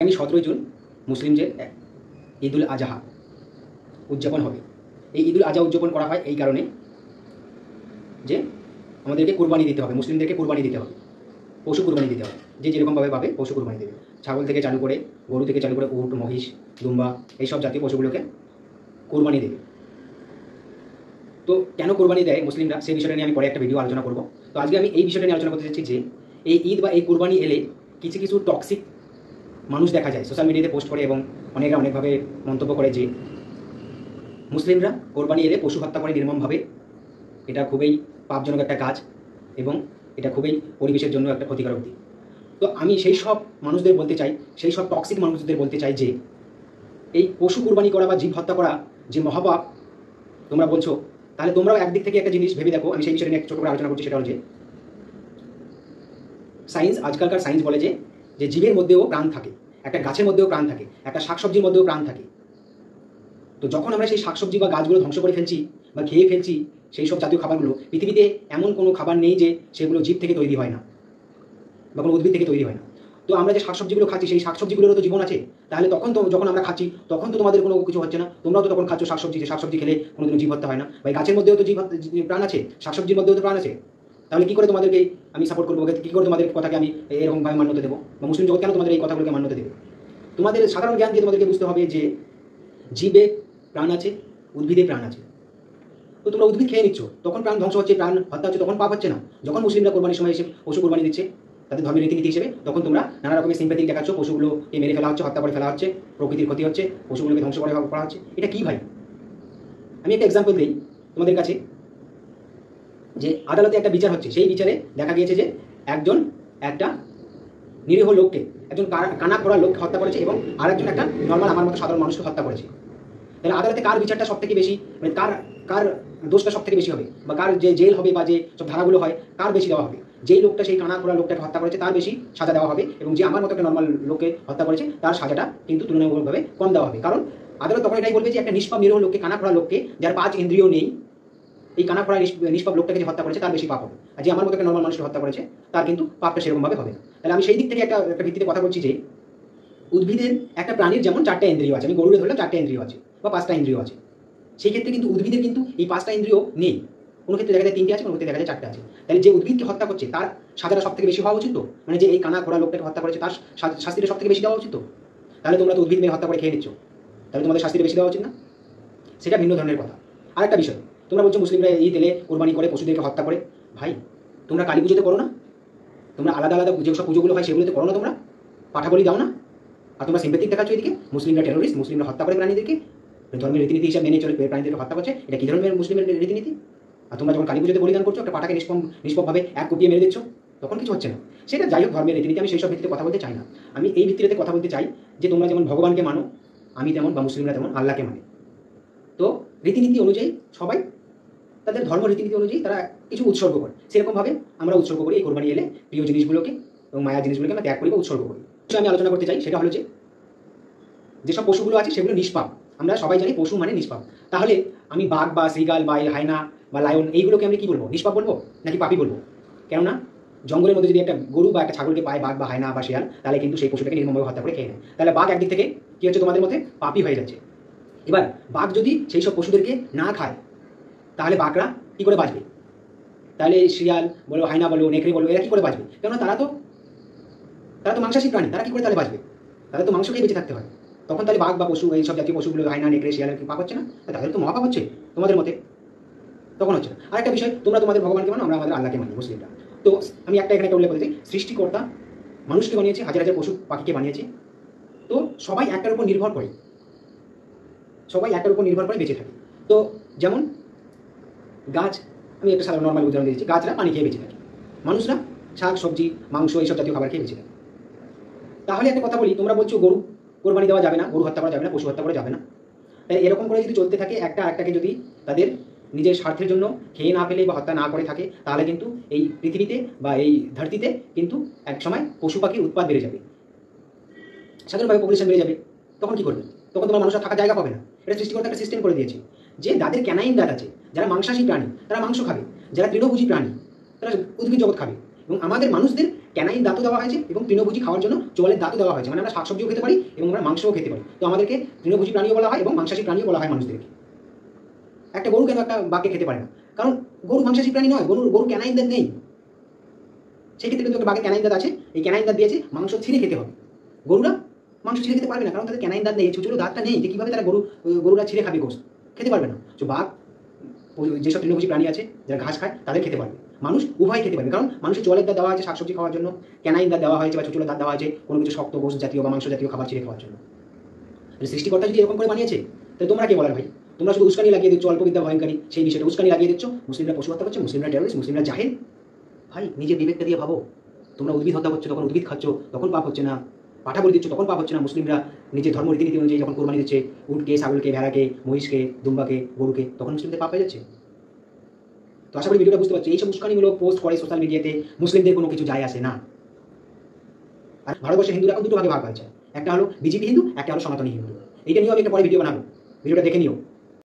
আগামী 17 জুন মুসলিমদের ঈদুল আজহা উদযাপন হবে। এই ঈদুল আজহা উদযাপন করা হয় এই কারণে যে আমাদেরকে কুরবানি দিতে হবে, মুসলিমদেরকে কুরবানি দিতে হবে, পশু কুরবানি দিতে হবে। যে যেরকমভাবে পাবে পশু কুরবানি দেবে। ছাগল থেকে চালু করে, গরু থেকে চালু করে উট, মহিষ, দুম্বা এইসব জাতীয় পশুগুলোকে কুরবানি দেবে। তো কেন কোরবানি দেয় মুসলিমরা সেই বিষয়টা নিয়ে আমি পরে একটা ভিডিও আলোচনা করব। তো আজকে আমি এই বিষয়টা নিয়ে আলোচনা করতে চাচ্ছি যে এই ঈদ বা এই কোরবানি এলে কিছু কিছু টক্সিক মানুষ দেখা যায়, সোশ্যাল মিডিয়াতে পোস্ট করে এবং অনেকরা অনেকভাবে মন্তব্য করে যে মুসলিমরা কোরবানি এলে পশু হত্যা করে নির্মমভাবে, এটা খুবই পাপজনক একটা কাজ এবং এটা খুবই পরিবেশের জন্য একটা ক্ষতিকারক দিক। তো আমি সেই সব মানুষদের বলতে চাই, সেই সব টক্সিক মানুষদের বলতে চাই যে এই পশু কোরবানি করা বা জীব হত্যা করা যে মহাপাপ তোমরা বলছো, তাহলে তোমরাও একদিক থেকে একটা জিনিস ভেবে দেখো। আমি সেই বিষয়ে নিয়ে ছোট করে আলোচনা করছি। সেটা হল যে সায়েন্স, আজকালকার সায়েন্স বলে যে জীবের মধ্যেও প্রাণ থাকে, একটা গাছের মধ্যেও প্রাণ থাকে, একটা শাকসবজির মধ্যেও প্রাণ থাকে। তো যখন আমরা সেই শাকসবজি বা গাছগুলো ধ্বংস করে ফেলছি বা খেয়ে ফেলছি সেই সব জাতীয় খাবারগুলো, পৃথিবীতে এমন কোনো খাবার নেই যে সেগুলো জীব থেকে তৈরি হয় না বা কোনো উদ্ভিদ থেকে তৈরি হয় না। তো আমরা যে শাকসবজিগুলো খাচ্ছি সেই শাকসবজিগুলোরও তো জীবন আছে। তাহলে তখন তো যখন আমরা খাচ্ছি তখন তো তোমাদের কোনো কিছু হচ্ছে না, তোমরাও তো তখন খাচ্ছ শাকসবজি, যে শাকসবজি খেলে কোনোদিনও জীব হত্যা হয় না। বা গাছের মধ্যেও তো প্রাণ আছে, শাকসবজির মধ্যেও তো প্রাণ আছে। তাহলে কী করে তোমাদেরকে আমি সাপোর্ট করবো, কী করে তোমাদের কথাকে আমি এরকমভাবে মান্যতা দেবো, বা মুসলিম জগৎ কেন তোমাদের এই কথাগুলোকে মান্যতা দেবে? তোমাদের সাধারণ জ্ঞান দিয়ে তোমাদেরকে বুঝতে হবে যে জীবে প্রাণ আছে, উদ্ভিদে প্রাণ আছে। তো তোমরা উদ্ভিদ খেয়ে নিচ্ছ, তখন প্রাণ ধ্বংস হচ্ছে, প্রাণ হত্যা হচ্ছে, তখন পাপ হচ্ছে না। যখন মুসলিমরা কোরবানির সময় এসে পশু কোরবানি দিচ্ছে তাদের ধর্মের রীতিনীতি হিসেবে, তখন তোমরা নানা রকমের সিম্প্যাথি দেখাচ্ছ, পশুগুলোকে মেরে ফেলা হচ্ছে, হত্যা করে ফেলা হচ্ছে, প্রকৃতির ক্ষতি হচ্ছে, পশুগুলোকে ধ্বংস করা হচ্ছে। এটা কি ভাই? আমি একটা এক্সাম্পল দিই তোমাদের কাছে, যে আদালতে একটা বিচার হচ্ছে, সেই বিচারে দেখা গিয়েছে যে একজন একটা নিরীহ লোককে, একজন কানা খোড়া লোককে হত্যা করেছে এবং আরেকজন একটা নর্মাল আমার মতো সাধারণ মানুষকে হত্যা করেছে। তাহলে আদালতে কার বিচারটা সব থেকে বেশি, মানে কার দোষটা সব থেকে বেশি হবে, বা কার যে জেল হবে বা যে সব ধারাগুলো হয় কার বেশি দেওয়া হবে? যেই লোকটা সেই কানা খোড়া লোকটাকে হত্যা করেছে তার বেশি সাজা দেওয়া হবে, এবং যে আমার মতো একটা নর্মাল লোককে হত্যা করেছে তার সাজাটা কিন্তু তুলনামূলকভাবে কম দেওয়া হবে। কারণ আদালত তখন এটাই বলবে যে একটা নিষ্পাপ নিরীহ লোককে, কানা খোড়া লোককে, যার 5 ইন্দ্রিয় নেই, এই কানা খোড়া নিষ্পাপ লোকটাকে যে হত্যা করেছে তার বেশি পাপ হবে, আর যে আমার মতো একটা নর্মাল মানুষকে হত্যা করেছে তার কিন্তু পাপটা সেরকমভাবে হবে না। তাহলে আমি সেই দিক থেকে একটা ভিত্তিতে কথা বলছি যে উদ্ভিদের একটা প্রাণীর যেমন 4টা ইন্দ্রিয় আছে, আমি গরুরে ধরলাম 4টা ইন্দ্রিয় আছে বা 5টা ইন্দ্রিয় আছে, সেই ক্ষেত্রে কিন্তু উদ্ভিদের কিন্তু এই 5টা ইন্দ্রিয় নেই। কোনো ক্ষেত্রে দেখা যায় 3টে আছে, কোনো ক্ষেত্রে দেখা যায় 4টে আছে। তাহলে যে উদ্ভিদকে হত্যা করছে তার সাজাটা সব থেকে বেশি হওয়া উচিত তো, মানে যে এই কানা খোড়া লোকটাকে হত্যা করেছে তার শাস্তিটা সব থেকে বেশি দেওয়া উচিত তো। তাহলে তোমরা তো উদ্ভিদ মেয়ে হত্যা করে খেয়ে নিচ্ছ, তাহলে তোমাদের শাস্তিটা বেশি দেওয়া উচিত না? সেটা ভিন্ন ধরনের কথা। আরেকটা বিষয়, তোমরা বলছো মুসলিমরা এই তেলে কোরবানি করে, পশুদেরকে হত্যা করে। ভাই, তোমরা কালী পুজোতে করো না? তোমরা আলাদা আলাদা যেসব পুজোগুলো হয় সেগুলোতে করো না? তোমরা পাঠা বলি দাও না? আর তোমরা সিম্প্যাথিক দেখাচ্ছ এদিকে, মুসলিমরা টেরোরিস্ট, মুসলিমরা হত্যা করে প্রাণীদেরকে, ধর্মের রীতিনীতি হিসাবে মেনে চলে প্রাণীদেরকে হত্যা করছে। এটা কি ধর্মের মুসলিমের রীতিনীতি? আর তোমরা যখন কালী পুজোতে বলিদান করছো, একটা পাঠাকে নিষ্পভাবে এক কুপিয়ে মেরে দিচ্ছ, তখন কিছু হচ্ছে না। সেটা যাই হোক, ধর্মের রীতিনীতি, আমি সেই সব ভিত্তিতে কথা বলতে চাই না। আমি এই ভিত্তিতে কথা বলতে চাই যে তোমরা যেমন ভগবানকে মানো, আমি তেমন, বা মুসলিমরা তেমন আল্লাহকে মানে। তো রীতিনীতি অনুযায়ী সবাই তাদের ধর্ম রীতিনীতি অনুযায়ী তারা কিছু উৎসর্গ করে, সেরকমভাবে আমরা উৎসর্গ করি এই কোরবানি এলে প্রিয় জিনিসগুলোকে এবং মায়া জিনিসগুলোকে আমরা ত্যাগ করি বা উৎসর্গ করি। আমি আলোচনা করতে চাই সেটা হলো যে যেসব পশুগুলো আছে সেগুলো নিষ্পাপ। আমরা সবাই জানি পশু মানে নিষ্পাপ। তাহলে আমি বাঘ বা শ্রীগাল বা হায়না বা লায়ন এইগুলোকে আমি কি বলবো, নিষ্পাপ বলবো নাকি পাপি বলবো? কেননা জঙ্গলের মধ্যে যদি একটা গরু বা একটা ছাগলকে পায় বাঘ বা হায়না বা শিয়াল, তাহলে কিন্তু সেই পশুটাকে নির্মমভাবে হত্যা করে খেয়ে নেয়। তাহলে বাঘ একদিক থেকে কি হচ্ছে, তোমাদের মধ্যে পাপি হয়ে যাচ্ছে। এবার বাঘ যদি সেই সব পশুদেরকে না খায় তাহলে বাঘরা কী করে বাঁচবে? তাহলে শিয়াল বলো, হায়না বলো, নেকড়ে বলো, এরা কী করে বাঁচবে? কেননা তারা তো মাংসাশী প্রাণী, তারা কী করে তাহলে বাঁচবে? তাদের তো মাংস খেয়ে বেঁচে থাকতে হয়। তখন তাহলে বাঘ বা পশু, এই সব জাতীয় পশুগুলো, হায়না, নেকড়ে, শিয়ালের কি পাপ হচ্ছে না? তাদের তো মহাপাপ হচ্ছে তোমাদের মতে, তখন হচ্ছে না। আরেকটা বিষয়, তোমরা তোমাদের ভগবানকে মানো, আমরা আমাদের আল্লাহকে মানি মুসলিমরা। তো আমি এখানে একটা উল্লেখ করতে চাই, সৃষ্টিকর্তা মানুষকে বানিয়েছে, হাজার হাজার পশু পাখিকে বানিয়েছে। তো সবাই একটার উপর নির্ভর করে, বেঁচে থাকে। তো যেমন গাছ, আমি একটা সাধারণ নর্মাল উদাহরণ দিয়েছি, গাছরা পানি খেয়ে বেঁচে থাকে, মানুষরা শাক সবজি মাংস এইসব জাতীয় খাবার খেয়ে বেঁচে থাকে। তাহলে একটা কথা বলি, তোমরা বলছো গরু কোরবানি দেওয়া যাবে না, গরু হত্যা করা যাবে না, পশু হত্যা করা যাবে না। তাই এরকম করে যদি চলতে থাকে, একটা আরেকটাকে যদি তাদের নিজের স্বার্থের জন্য খেয়ে না ফেলে বা হত্যা না করে থাকে, তাহলে কিন্তু এই পৃথিবীতে বা এই ধরতিতে কিন্তু এক সময় পশু পাখির উৎপাদ বেড়ে যাবে, সাধারণভাবে পপুলেশন বেড়ে যাবে। তখন কি করবে? তখন তোমার মানুষের থাকার জায়গা পাবে না। এটা সৃষ্টিকর্তা একটা সিস্টেম করে দিয়েছে যে যাদের ক্যানাইন দাঁত আছে, যারা মাংসাশী প্রাণী তারা মাংস খাবে, যারা তৃণভোজী প্রাণী তারা উদ্ভিদ জগৎ খাবে, এবং আমাদের মানুষদের ক্যানাইন দাঁতও দেওয়া হয়েছে এবং তৃণভোজী খাওয়ার জন্য চোয়ালের দাঁতও দেওয়া হয়েছে, মানে আমরা শাকসবজিও খেতে পারি এবং আমরা মাংসও খেতে পারি। তো আমাদেরকে তৃণভোজী প্রাণীও বলা হয় এবং মাংসাশী প্রাণীও বলা হয় মানুষদেরকে। একটা গরু কেন একটা বাঘকে খেতে পারে না? কারণ গরু মাংসাশী প্রাণী নয়, গরু ক্যানাইন দাঁত নেই। সেই ক্ষেত্রে কিন্তু একটা বাঘের ক্যানাইন দাঁত আছে, এই ক্যানাইন দাঁত দিয়েছে মাংস ছিঁড়ে খেতে হবে। গরুরা মাংস ছিঁড়ে খেতে পারবে না, কারণ তাদের ক্যানাইন দাঁত নেই, ছোটো দাঁতটা নেই, যে কীভাবে তারা গরুরা ছিঁড়ে খাবে গোস্ত, খেতে পারবে না। তো বাঘ যেসব তৃণভোজী প্রাণী আছে যারা ঘাস খায় তাদের খেতে পারবে, মানুষ উভয় খেতে পারবে, কারণ মানুষের চোয়ালের দাঁত দেওয়া হয়েছে শাকসবজি খাওয়ার জন্য, ক্যানাইন দাঁত দেওয়া হয়েছে বা ছোটো দাঁত দেওয়া হয়েছে কোনো কিছু শক্ত গোস্ত জাতীয় বা মাংস জাতীয় খাবার ছিঁড়ে খাওয়ার জন্য। সৃষ্টিকর্তা যদি এরকম করে বানিয়েছে তাহলে তোমরা কে বলার ভাই? তোমরা শুধু উস্কানি লাগিয়ে দিচ্ছ, অল্পবিদ্যা ভয়ঙ্করী সেই বিষয়টা উস্কানি লাগিয়ে দিচ্ছ। মুসলিমরা পশু হত্যা করছে, মুসলিমরা টেররিস্ট, মুসলিমরা জাহেল। ভাই নিজের বিবেকটা দিয়ে ভাবো, তোমরা উদ্ভিদ হত্যা করছো তখন উদ্ভিদ খাচ্ছ তখন পাপ হচ্ছে না, পাঠা বলে দিচ্ছ তখন পাপ হচ্ছে না। মুসলিমরা নিজের ধর্ম রীতিনীতি অনুযায়ী যখন কোরবানি দিচ্ছে উটকে, ছাগলকে, ভেড়াকে, মহিষকে, দুম্বাকে, গরুকে, তখন মুসলিমদের পাপ হয়ে যাচ্ছে। তো আশা করি ভিডিওটা বুঝতে পারছি। এইসব উস্কানিমূলক পোস্ট করে সোশ্যাল মিডিয়াতে মুসলিমদের কোনো কিছু যায় আসে না। আর ভারতবর্ষে হিন্দুরা এখন দুটো ভাগে ভাগ হয়েছে, একটা হলো বিজেপি হিন্দু, একটা হলো সনাতনী হিন্দু। এইটা নিয়েও আমি একটা পরে ভিডিও বানাবো, ভিডিওটা দেখে নিও।